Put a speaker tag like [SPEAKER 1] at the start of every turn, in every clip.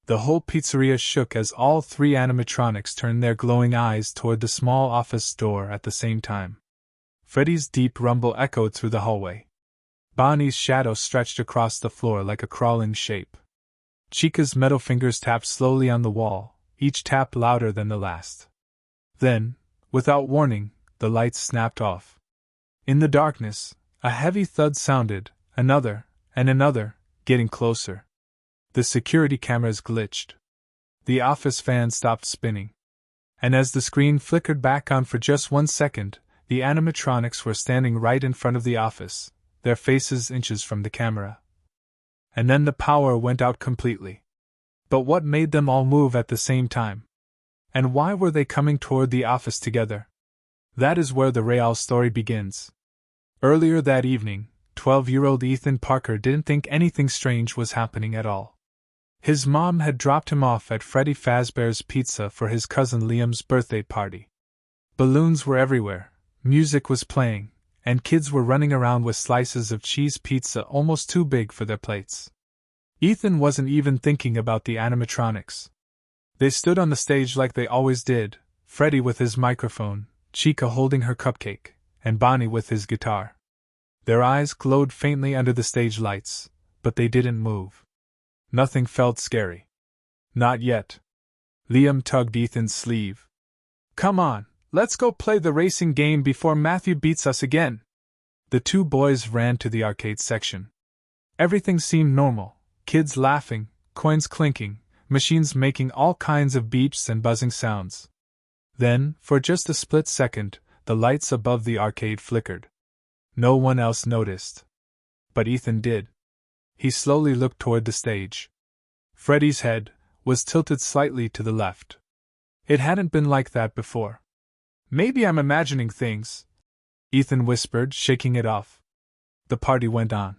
[SPEAKER 1] The whole pizzeria shook as all three animatronics turned their glowing eyes toward the small office door at the same time. Freddy's deep rumble echoed through the hallway. Bonnie's shadow stretched across the floor like a crawling shape. Chica's metal fingers tapped slowly on the wall, each tap louder than the last. Then, without warning, the lights snapped off. In the darkness, a heavy thud sounded, another, and another, getting closer. The security cameras glitched. The office fan stopped spinning. And as the screen flickered back on for just 1 second, the animatronics were standing right in front of the office, their faces inches from the camera. And then the power went out completely. But what made them all move at the same time? And why were they coming toward the office together? That is where the real story begins. Earlier that evening, 12-year-old Ethan Parker didn't think anything strange was happening at all. His mom had dropped him off at Freddy Fazbear's Pizza for his cousin Liam's birthday party. Balloons were everywhere, music was playing, and kids were running around with slices of cheese pizza almost too big for their plates. Ethan wasn't even thinking about the animatronics. They stood on the stage like they always did, Freddy with his microphone, Chica holding her cupcake, and Bonnie with his guitar. Their eyes glowed faintly under the stage lights, but they didn't move. Nothing felt scary. Not yet. Liam tugged Ethan's sleeve. "Come on, let's go play the racing game before Matthew beats us again." The two boys ran to the arcade section. Everything seemed normal, kids laughing, coins clinking, machines making all kinds of beeps and buzzing sounds. Then, for just a split second, the lights above the arcade flickered. No one else noticed. But Ethan did. He slowly looked toward the stage. Freddy's head was tilted slightly to the left. It hadn't been like that before. "Maybe I'm imagining things," Ethan whispered, shaking it off. The party went on.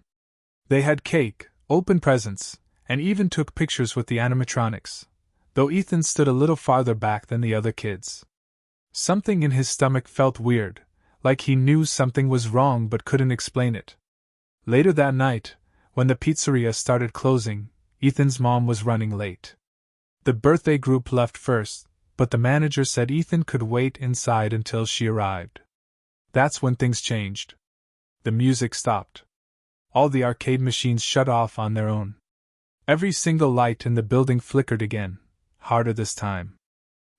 [SPEAKER 1] They had cake, opened presents, and even took pictures with the animatronics, though Ethan stood a little farther back than the other kids. Something in his stomach felt weird, like he knew something was wrong but couldn't explain it. Later that night, when the pizzeria started closing, Ethan's mom was running late. The birthday group left first, but the manager said Ethan could wait inside until she arrived. That's when things changed. The music stopped. All the arcade machines shut off on their own. Every single light in the building flickered again, harder this time.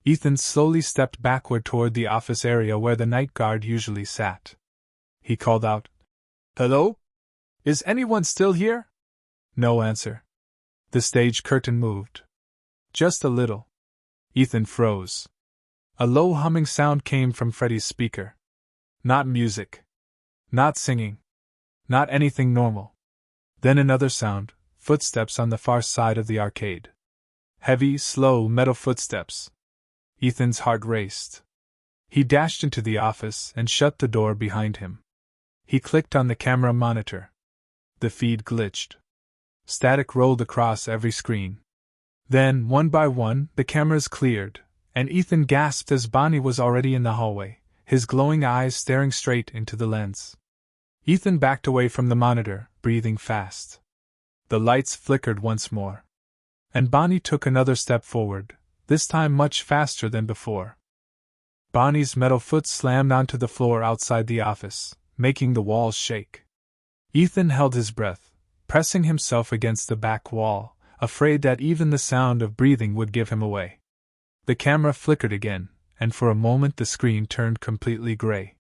[SPEAKER 1] Ethan slowly stepped backward toward the office area where the night guard usually sat. He called out, "Hello? Is anyone still here?" No answer. The stage curtain moved. Just a little. Ethan froze. A low humming sound came from Freddy's speaker. Not music. Not singing. Not anything normal. Then another sound, footsteps on the far side of the arcade. Heavy, slow metal footsteps. Ethan's heart raced. He dashed into the office and shut the door behind him. He clicked on the camera monitor. The feed glitched. Static rolled across every screen. Then, one by one, the cameras cleared, and Ethan gasped as Bonnie was already in the hallway, his glowing eyes staring straight into the lens. Ethan backed away from the monitor, breathing fast. The lights flickered once more. And Bonnie took another step forward, this time much faster than before. Bonnie's metal foot slammed onto the floor outside the office, making the walls shake. Ethan held his breath, pressing himself against the back wall, afraid that even the sound of breathing would give him away. The camera flickered again, and for a moment the screen turned completely gray.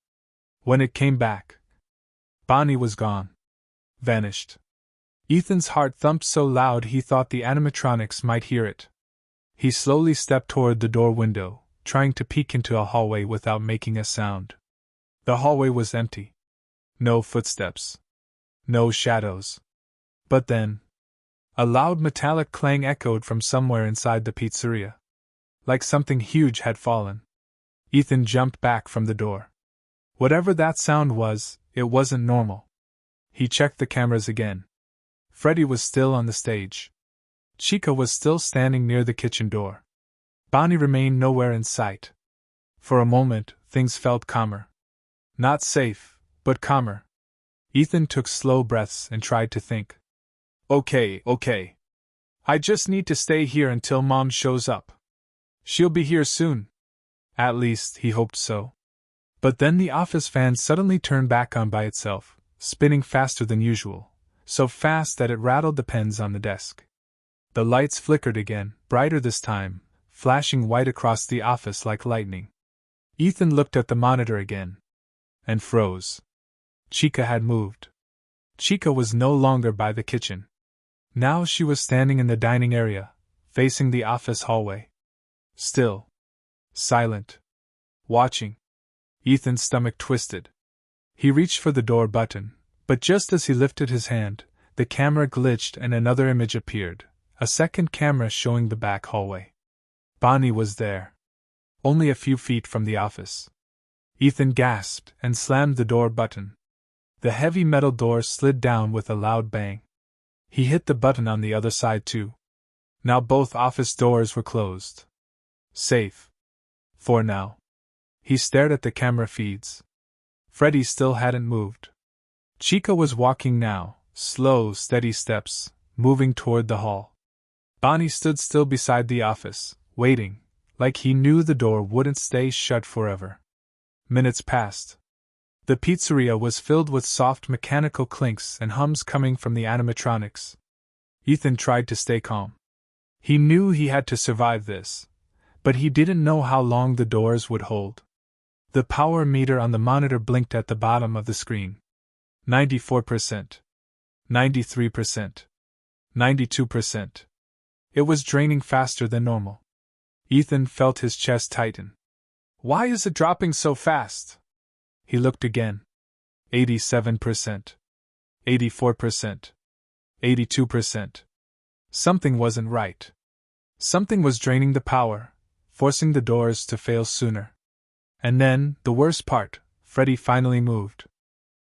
[SPEAKER 1] When it came back, Bonnie was gone. Vanished. Ethan's heart thumped so loud he thought the animatronics might hear it. He slowly stepped toward the door window, trying to peek into a hallway without making a sound. The hallway was empty. No footsteps. No shadows. But then, a loud metallic clang echoed from somewhere inside the pizzeria. Like something huge had fallen. Ethan jumped back from the door. Whatever that sound was, it wasn't normal. He checked the cameras again. Freddy was still on the stage. Chica was still standing near the kitchen door. Bonnie remained nowhere in sight. For a moment, things felt calmer. Not safe, but calmer. Ethan took slow breaths and tried to think. Okay. I just need to stay here until Mom shows up. She'll be here soon. At least, he hoped so. But then the office fan suddenly turned back on by itself, spinning faster than usual, so fast that it rattled the pens on the desk. The lights flickered again, brighter this time, flashing white across the office like lightning. Ethan looked at the monitor again. And froze. Chica had moved. Chica was no longer by the kitchen. Now she was standing in the dining area, facing the office hallway. Still. Silent. Watching. Ethan's stomach twisted. He reached for the door button, but just as he lifted his hand, the camera glitched and another image appeared, a second camera showing the back hallway. Bonnie was there. Only a few feet from the office. Ethan gasped and slammed the door button. The heavy metal door slid down with a loud bang. He hit the button on the other side too. Now both office doors were closed. Safe. For now. He stared at the camera feeds. Freddy still hadn't moved. Chica was walking now, slow, steady steps, moving toward the hall. Bonnie stood still beside the office, waiting, like he knew the door wouldn't stay shut forever. Minutes passed. The pizzeria was filled with soft mechanical clinks and hums coming from the animatronics. Ethan tried to stay calm. He knew he had to survive this, but he didn't know how long the doors would hold. The power meter on the monitor blinked at the bottom of the screen. 94%. 93%. 92%. It was draining faster than normal. Ethan felt his chest tighten. Why is it dropping so fast? He looked again. 87%. 84%. 82%. Something wasn't right. Something was draining the power, forcing the doors to fail sooner. And then, the worst part, Freddy finally moved.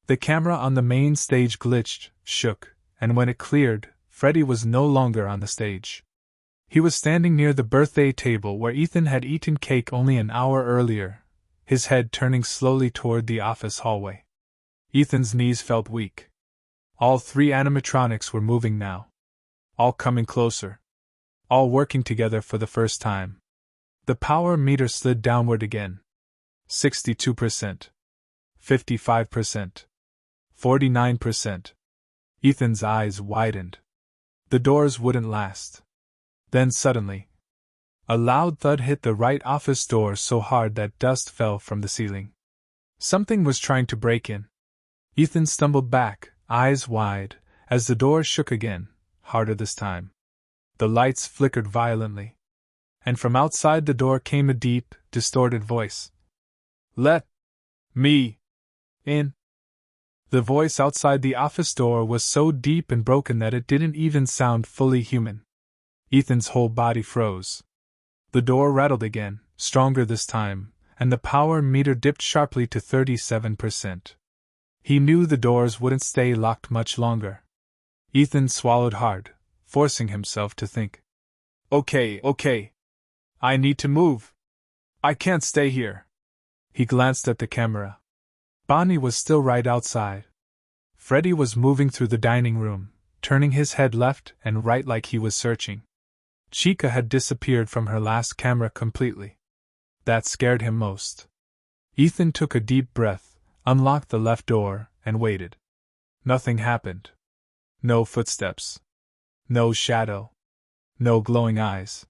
[SPEAKER 1] The camera on the main stage glitched, shook, and when it cleared, Freddy was no longer on the stage. He was standing near the birthday table where Ethan had eaten cake only an hour earlier, his head turning slowly toward the office hallway. Ethan's knees felt weak. All three animatronics were moving now. All coming closer. All working together for the first time. The power meter slid downward again. 62%. 55%. 49%. Ethan's eyes widened. The doors wouldn't last. Then suddenly, a loud thud hit the right office door so hard that dust fell from the ceiling. Something was trying to break in. Ethan stumbled back, eyes wide, as the door shook again, harder this time. The lights flickered violently. And from outside the door came a deep, distorted voice. Let me in. The voice outside the office door was so deep and broken that it didn't even sound fully human. Ethan's whole body froze. The door rattled again, stronger this time, and the power meter dipped sharply to 37%. He knew the doors wouldn't stay locked much longer. Ethan swallowed hard, forcing himself to think. Okay. I need to move. I can't stay here. He glanced at the camera. Bonnie was still right outside. Freddy was moving through the dining room, turning his head left and right like he was searching. Chica had disappeared from her last camera completely. That scared him most. Ethan took a deep breath, unlocked the left door, and waited. Nothing happened. No footsteps. No shadow. No glowing eyes.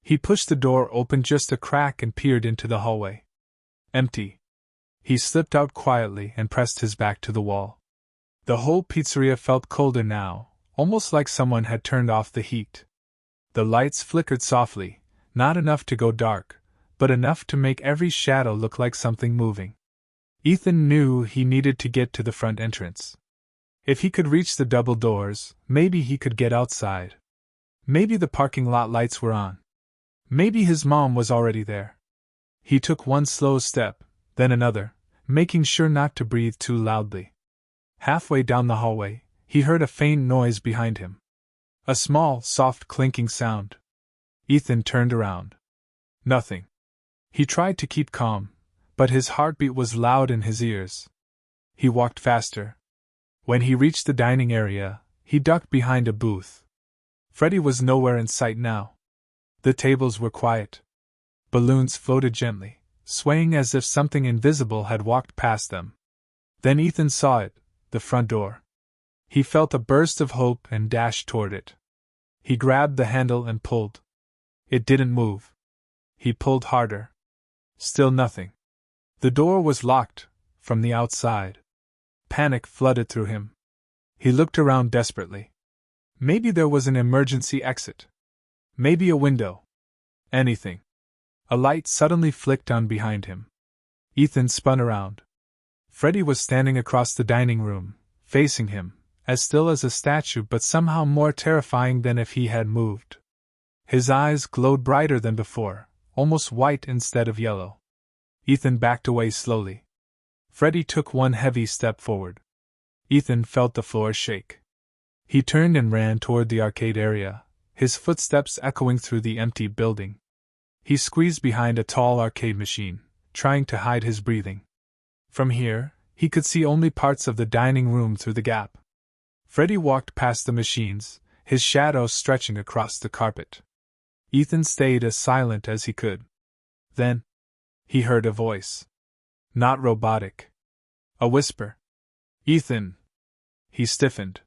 [SPEAKER 1] He pushed the door open just a crack and peered into the hallway. Empty. He slipped out quietly and pressed his back to the wall. The whole pizzeria felt colder now, almost like someone had turned off the heat. The lights flickered softly, not enough to go dark, but enough to make every shadow look like something moving. Ethan knew he needed to get to the front entrance. If he could reach the double doors, maybe he could get outside. Maybe the parking lot lights were on. Maybe his mom was already there. He took one slow step, then another, making sure not to breathe too loudly. Halfway down the hallway, he heard a faint noise behind him. A small, soft clinking sound. Ethan turned around. Nothing. He tried to keep calm, but his heartbeat was loud in his ears. He walked faster. When he reached the dining area, he ducked behind a booth. Freddy was nowhere in sight now. The tables were quiet. Balloons floated gently, swaying as if something invisible had walked past them. Then Ethan saw it, the front door. He felt a burst of hope and dashed toward it. He grabbed the handle and pulled. It didn't move. He pulled harder. Still nothing. The door was locked, from the outside. Panic flooded through him. He looked around desperately. Maybe there was an emergency exit. Maybe a window. Anything. A light suddenly flicked on behind him. Ethan spun around. Freddy was standing across the dining room, facing him, as still as a statue but somehow more terrifying than if he had moved. His eyes glowed brighter than before, almost white instead of yellow. Ethan backed away slowly. Freddy took one heavy step forward. Ethan felt the floor shake. He turned and ran toward the arcade area, his footsteps echoing through the empty building. He squeezed behind a tall arcade machine, trying to hide his breathing. From here, he could see only parts of the dining room through the gap. Freddy walked past the machines, his shadow stretching across the carpet. Ethan stayed as silent as he could. Then, he heard a voice. Not robotic. A whisper. Ethan. He stiffened.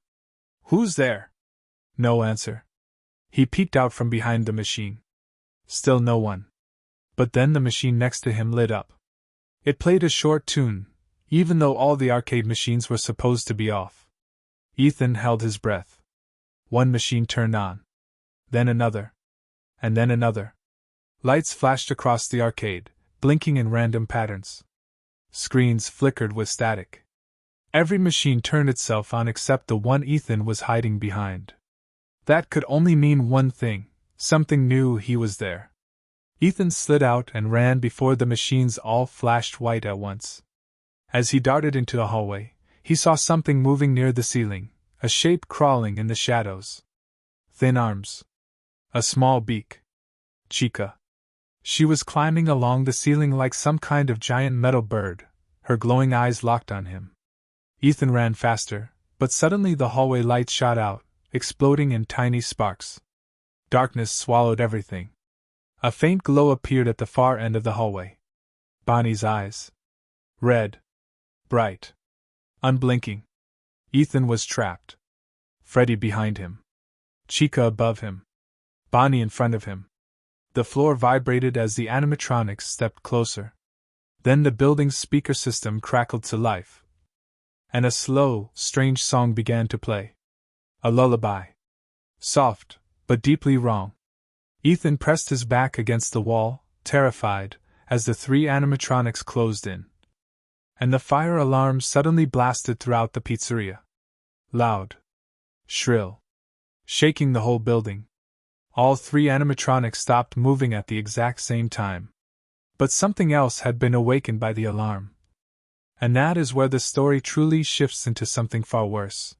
[SPEAKER 1] Who's there? No answer. He peeked out from behind the machine. Still no one. But then the machine next to him lit up. It played a short tune, even though all the arcade machines were supposed to be off. Ethan held his breath. One machine turned on. Then another. And then another. Lights flashed across the arcade, blinking in random patterns. Screens flickered with static. Every machine turned itself on except the one Ethan was hiding behind. That could only mean one thing. Something knew he was there. Ethan slid out and ran before the machines all flashed white at once. As he darted into the hallway, he saw something moving near the ceiling, a shape crawling in the shadows. Thin arms. A small beak. Chica. She was climbing along the ceiling like some kind of giant metal bird, her glowing eyes locked on him. Ethan ran faster, but suddenly the hallway lights shot out, exploding in tiny sparks. Darkness swallowed everything. A faint glow appeared at the far end of the hallway. Bonnie's eyes. Red. Bright. Unblinking. Ethan was trapped. Freddy behind him. Chica above him. Bonnie in front of him. The floor vibrated as the animatronics stepped closer. Then the building's speaker system crackled to life. And a slow, strange song began to play. A lullaby. Soft, but deeply wrong. Ethan pressed his back against the wall, terrified, as the three animatronics closed in. And the fire alarm suddenly blasted throughout the pizzeria. Loud. Shrill. Shaking the whole building. All three animatronics stopped moving at the exact same time. But something else had been awakened by the alarm. And that is where the story truly shifts into something far worse.